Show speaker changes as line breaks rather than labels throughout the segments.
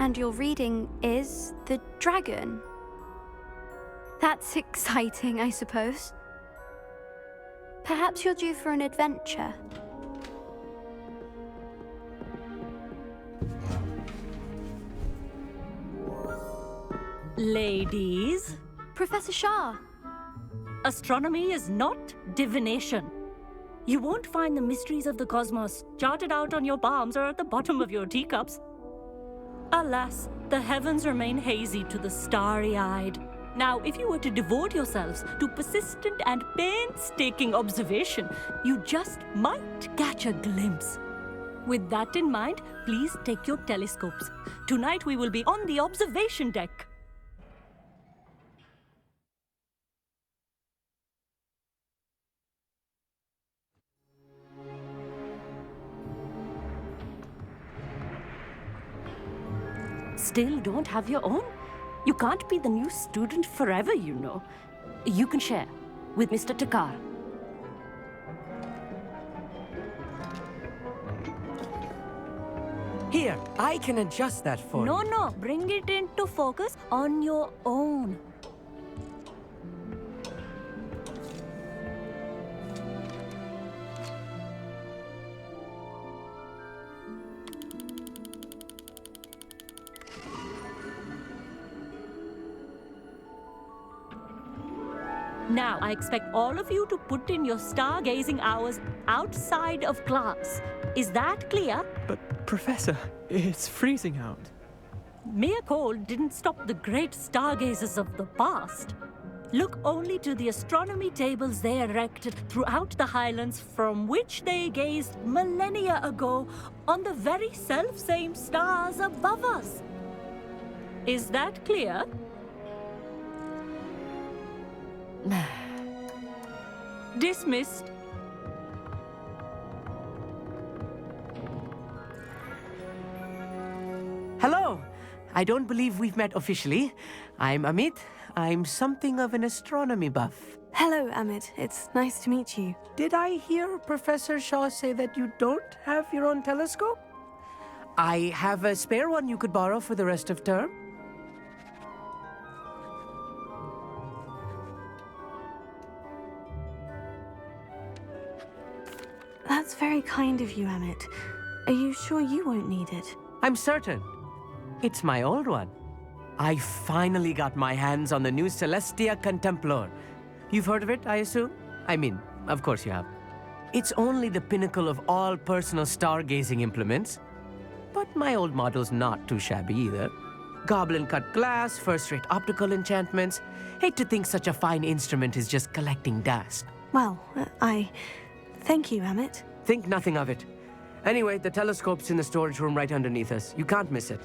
And your reading is the dragon. That's exciting, I suppose. Perhaps you're due for an adventure.
Ladies,
Professor Shah.
astronomy is not divination. You won't find the mysteries of the cosmos charted out on your palms or at the bottom of your teacups. Alas, the heavens remain hazy to the starry-eyed. Now, if you were to devote yourselves to persistent and painstaking observation, you just might catch a glimpse. With that in mind, please take your telescopes. Tonight we will be on the observation deck. Still don't have your own? You can't be the new student forever, you know. You can share with Mr. Takar.
Here, I can adjust that for you.
No, bring it into focus on your own. Now, I expect all of you to put in your stargazing hours outside of class. Is that clear?
But, Professor, it's freezing out.
Mere cold didn't stop the great stargazers of the past. Look only to the astronomy tables they erected throughout the highlands from which they gazed millennia ago on the very self-same stars above us. Is that clear? Dismissed.
Hello. I don't believe we've met officially. I'm Amit. I'm something of an astronomy buff.
Hello, Amit. It's nice to meet you.
Did I hear Professor Shaw say that you don't have your own telescope? I have a spare one you could borrow for the rest of term.
That's very kind of you, Amit. Are you sure you won't need it?
I'm certain. It's my old one. I finally got my hands on the new Celestia Contemplar. You've heard of it, I assume? I mean, of course you have. It's only the pinnacle of all personal stargazing implements. But my old model's not too shabby either. Goblin-cut glass, first-rate optical enchantments. Hate to think such a fine instrument is just collecting dust.
Well, thank you, Amit.
Think nothing of it. Anyway, the telescope's in the storage room right underneath us. You can't miss it.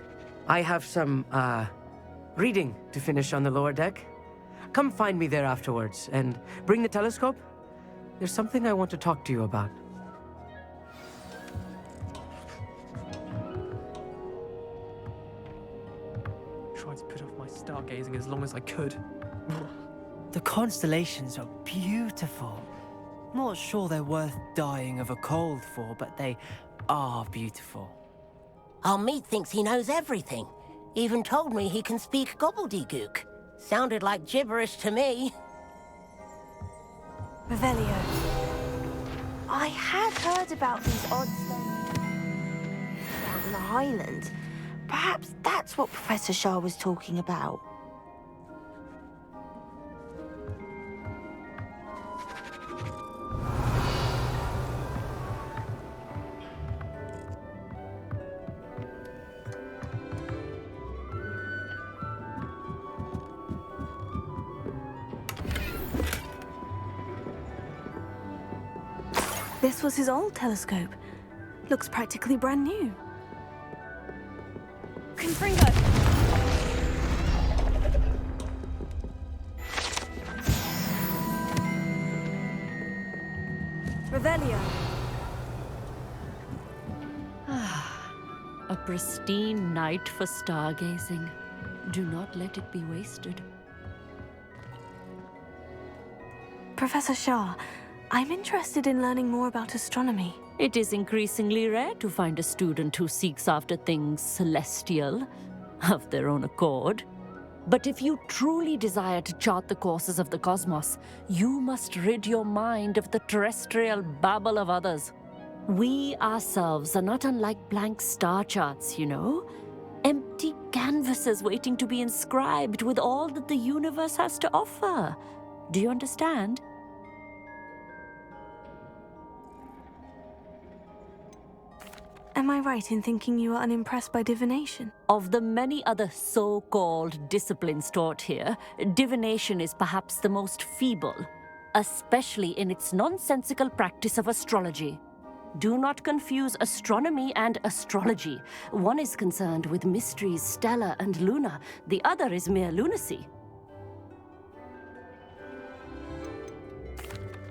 I have some, reading to finish on the lower deck. Come find me there afterwards, and bring the telescope. There's something I want to talk to you about.
Tried to put off my stargazing as long as I could.
The constellations are beautiful. Not sure they're worth dying of a cold for, but they are beautiful.
Our meat thinks he knows everything. Even told me he can speak gobbledygook. Sounded like gibberish to me.
Revelio. I had heard about these odd stones out in the Highlands. Perhaps that's what Professor Shah was talking about. This was his old telescope. Looks practically brand new. Confringo! Revelio.
A pristine night for stargazing. Do not let it be wasted.
Professor Shah, I'm interested in learning more about astronomy.
It is increasingly rare to find a student who seeks after things celestial. of their own accord. But if you truly desire to chart the courses of the cosmos, you must rid your mind of the terrestrial babble of others. We ourselves are not unlike blank star charts, you know? Empty canvases waiting to be inscribed with all that the universe has to offer. Do you understand?
Am I right in thinking you are unimpressed by divination?
Of the many other so-called disciplines taught here, divination is perhaps the most feeble, especially in its nonsensical practice of astrology. Do not confuse astronomy and astrology. One is concerned with mysteries stellar and lunar, the other is mere lunacy.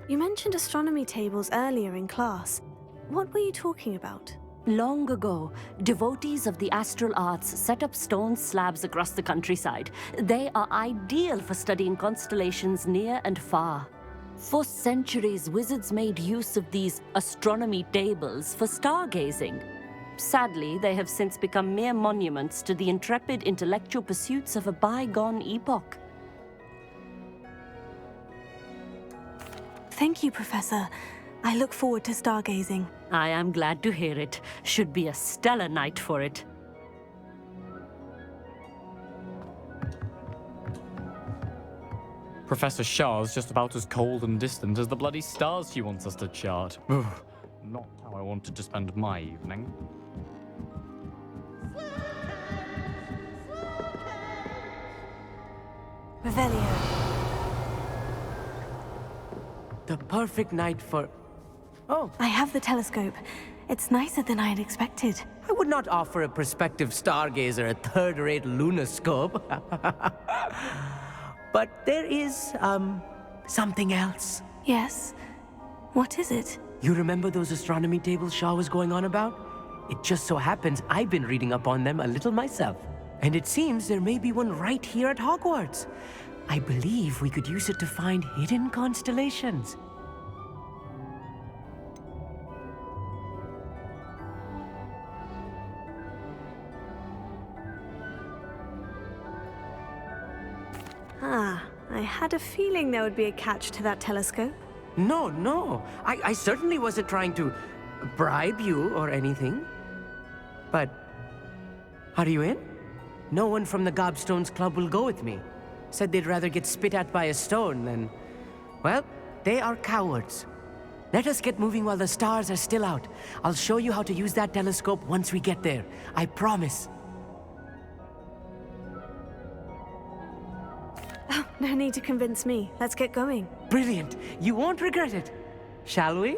You mentioned astronomy tables earlier in class. What were you talking about?
Long ago, devotees of the astral arts set up stone slabs across the countryside. They are ideal for studying constellations near and far. For centuries, wizards made use of these astronomy tables for stargazing. Sadly, they have since become mere monuments to the intrepid intellectual pursuits of a bygone epoch.
Thank you, Professor. I look forward to stargazing.
I am glad to hear it. Should be a stellar night for it.
Professor Shah's just about as cold and distant as the bloody stars she wants us to chart. Ugh, not how I wanted to spend my evening.
Revelio.
The perfect night for... Oh,
I have the telescope. It's nicer than I had expected.
I would not offer a prospective stargazer a third-rate lunoscope. But there is, something else.
Yes. What is it?
You remember those astronomy tables Shaw was going on about? It just so happens I've been reading up on them a little myself. And it seems there may be one right here at Hogwarts. I believe we could use it to find hidden constellations.
Ah, I had a feeling there would be a catch to that telescope.
No. I certainly wasn't trying to bribe you or anything. But, are you in? No one from the Gobstones Club will go with me. Said they'd rather get spit at by a stone than... Well, they are cowards. Let us get moving while the stars are still out. I'll show you how to use that telescope once we get there. I promise.
Oh, no need to convince me. Let's get going.
Brilliant. You won't regret it. Shall we?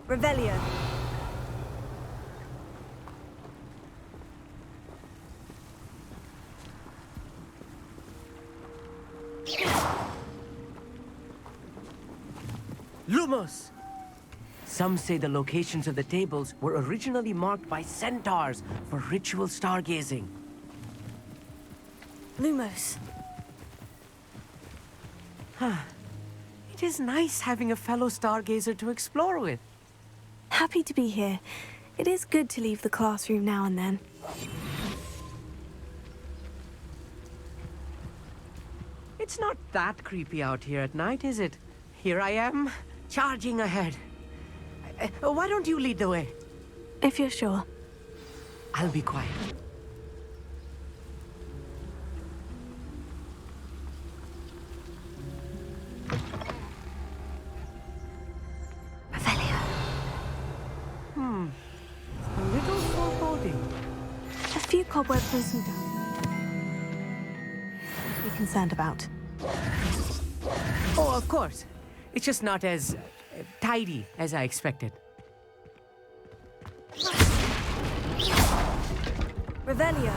Revelio.
Lumos! Some say the locations of the tables were originally marked by centaurs for ritual stargazing.
Lumos.
It is nice having a fellow stargazer to explore with.
Happy to be here. It is good to leave the classroom now and then.
It's not that creepy out here at night, is it? Here I am, charging ahead. Why don't you lead the way?
If you're sure.
I'll be quiet.
Revelio.
A little foreboding.
A few cobwebs and some dust. Be concerned about.
Oh, of course. It's just not as tidy as I expected.
Revelio.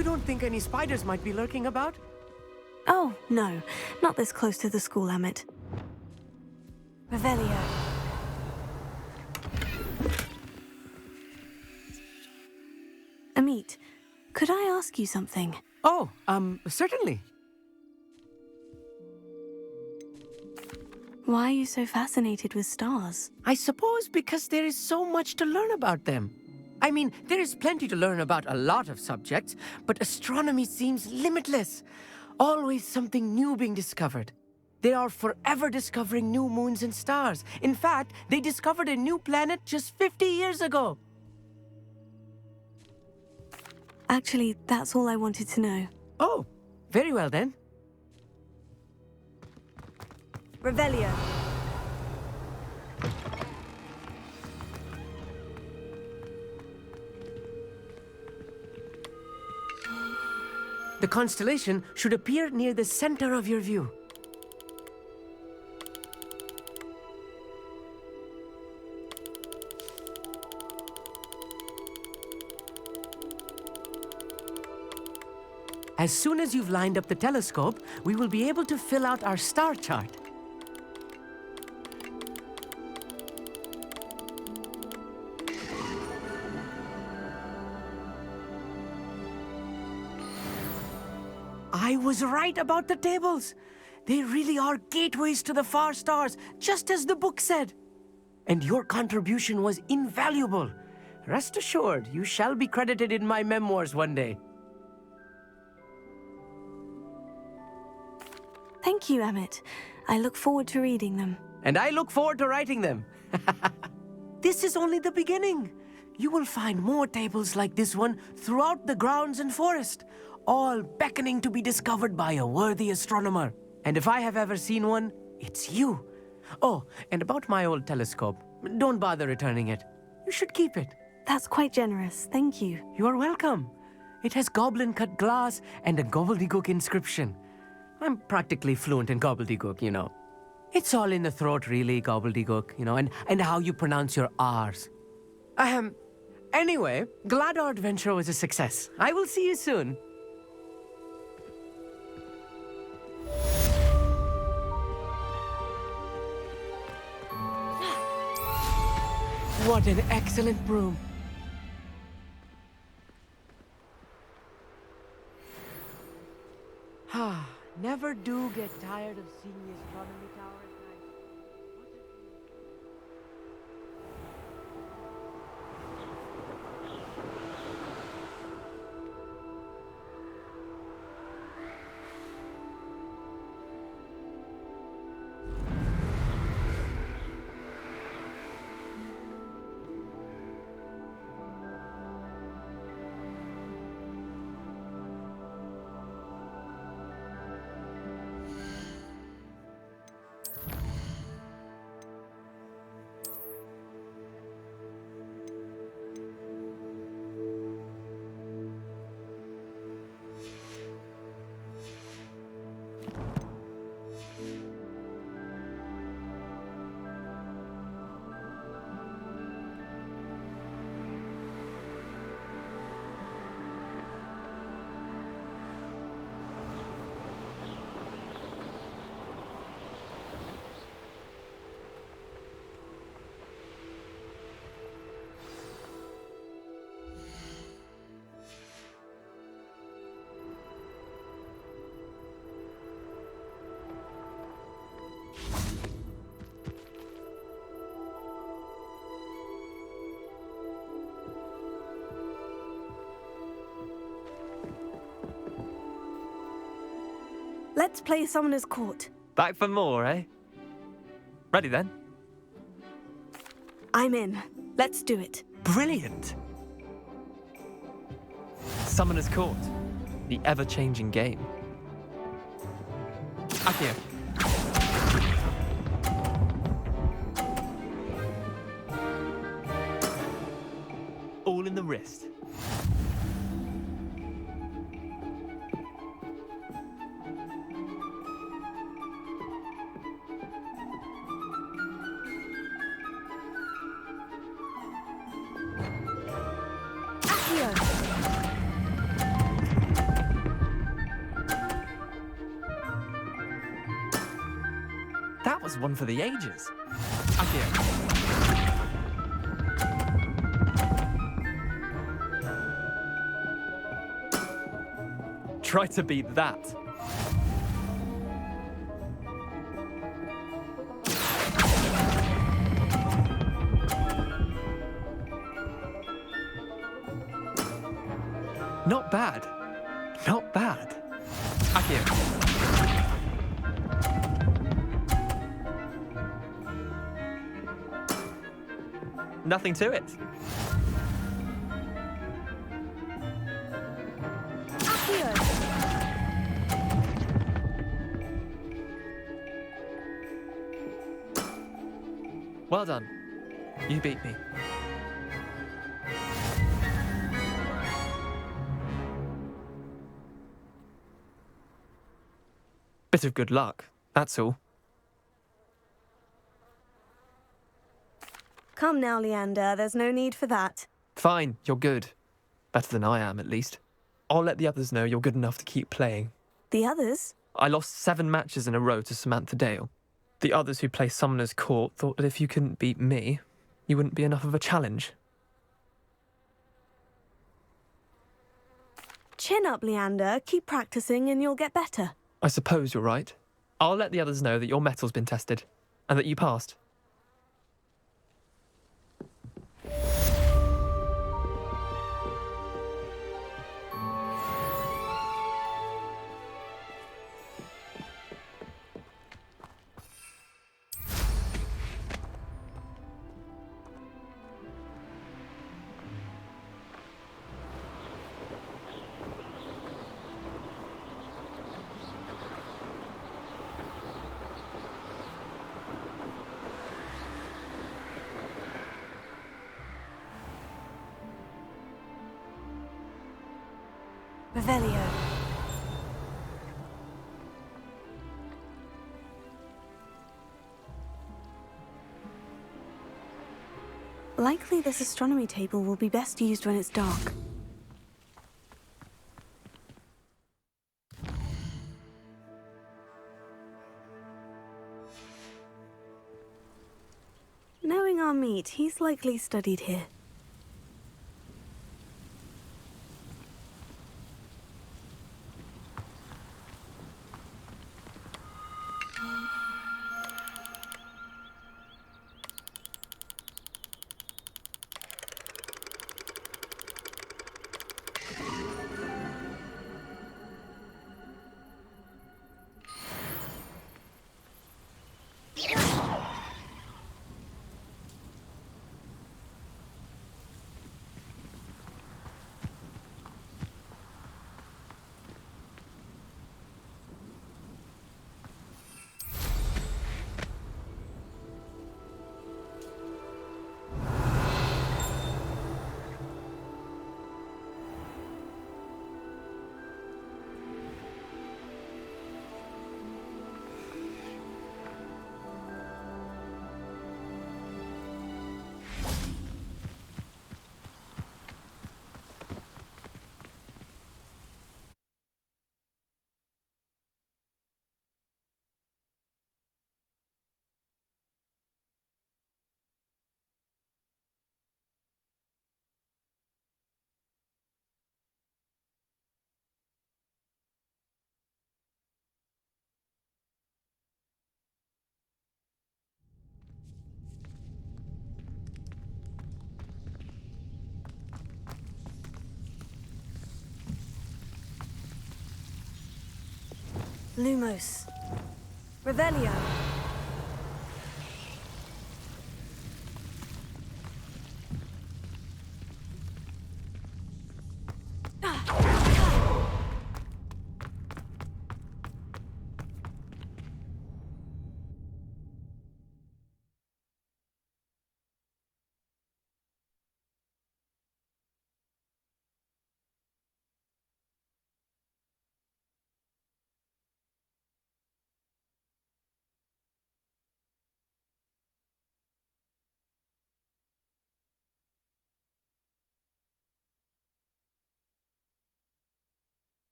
You don't think any spiders might be lurking about?
Oh, no. Not this close to the school, Emmett. Revelio. Amit, could I ask you something?
Oh, certainly.
Why are you so fascinated with stars?
I suppose because there is so much to learn about them. I mean, there is plenty to learn about a lot of subjects, but astronomy seems limitless. Always something new being discovered. They are forever discovering new moons and stars. In fact, they discovered a new planet just 50 years ago.
Actually, that's all I wanted to know.
Oh, very well then.
Revelio.
The constellation should appear near the center of your view. As soon as you've lined up the telescope, we will be able to fill out our star chart. I was right about the tables. They really are gateways to the far stars, just as the book said. And your contribution was invaluable. Rest assured, you shall be credited in my memoirs one day.
Thank you, Emmett. I look forward to reading them.
And I look forward to writing them. This is only the beginning. You will find more tables like this one throughout the grounds and forest, all beckoning to be discovered by a worthy astronomer. And if I have ever seen one, it's you. Oh, and about my old telescope, don't bother returning it. You should keep it.
That's quite generous. Thank you.
You are welcome. It has goblin-cut glass and a gobbledygook inscription. I'm practically fluent in gobbledygook, you know. It's all in the throat, really, gobbledygook, you know, and how you pronounce your R's. Anyway, glad our adventure was a success. I will see you soon. What an excellent broom. Never do get tired of seeing the astronomy tower at night.
Let's play Summoner's Court.
Back for more, eh? Ready then?
I'm in. Let's do it.
Brilliant! Summoner's Court, the ever-changing game. Accio. All in the wrist. one for the ages. Accio. Try to beat that. Not bad. Not bad. Accio. Nothing to it. Well done. You beat me. Bit of good luck, that's all.
Come now, Leander, there's no need for that.
Fine, you're good. Better than I am, at least. I'll let the others know you're good enough to keep playing.
The others?
I lost 7 matches in a row to Samantha Dale. The others who play Summoner's Court thought that if you couldn't beat me, you wouldn't be enough of a challenge.
Chin up, Leander. Keep practicing and you'll get better.
I suppose you're right. I'll let the others know that your metal's been tested, and that you passed.
Revelio. Likely this astronomy table will be best used when it's dark. Knowing our meat, he's likely studied here. Lumos. Revelio.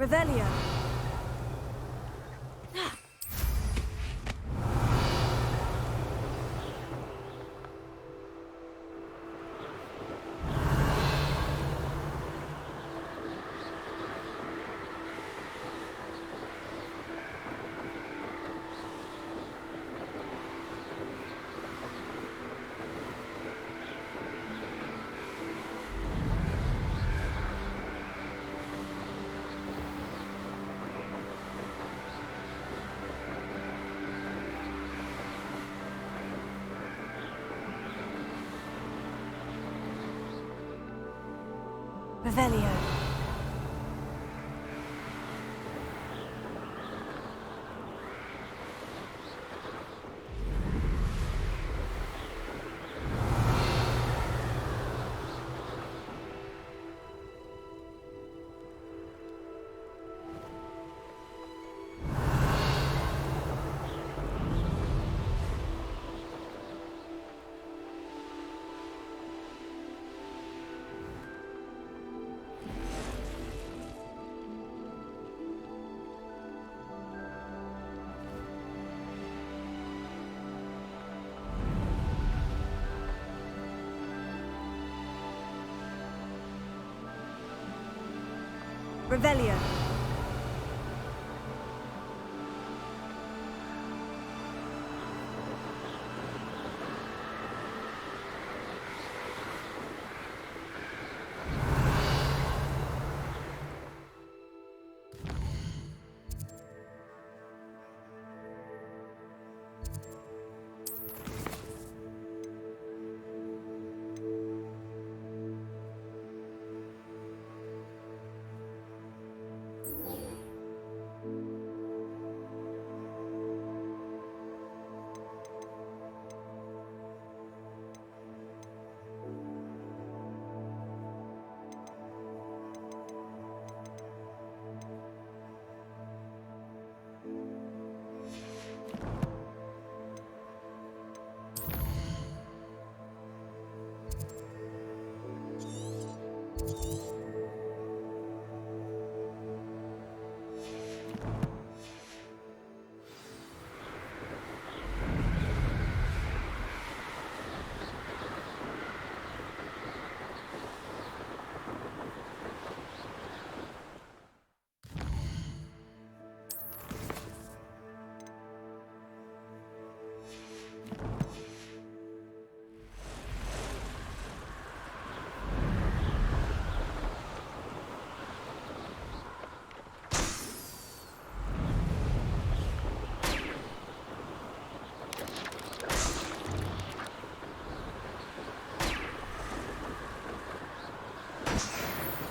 Revelio. Revelio. Revelio.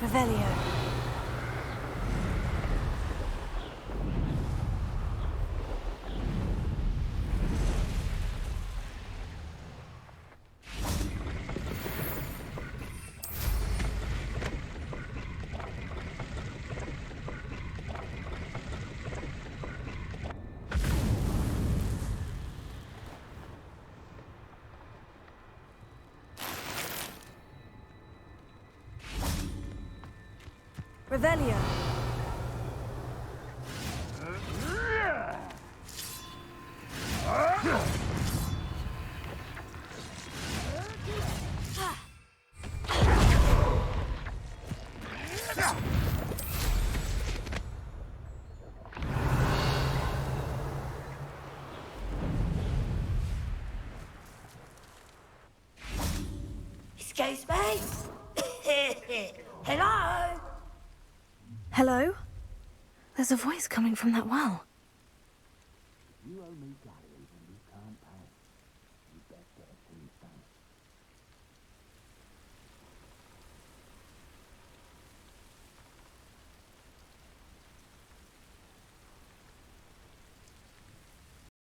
Revelio. Revelio.
Excuse me? Hello?
Hello? There's a voice coming from that well.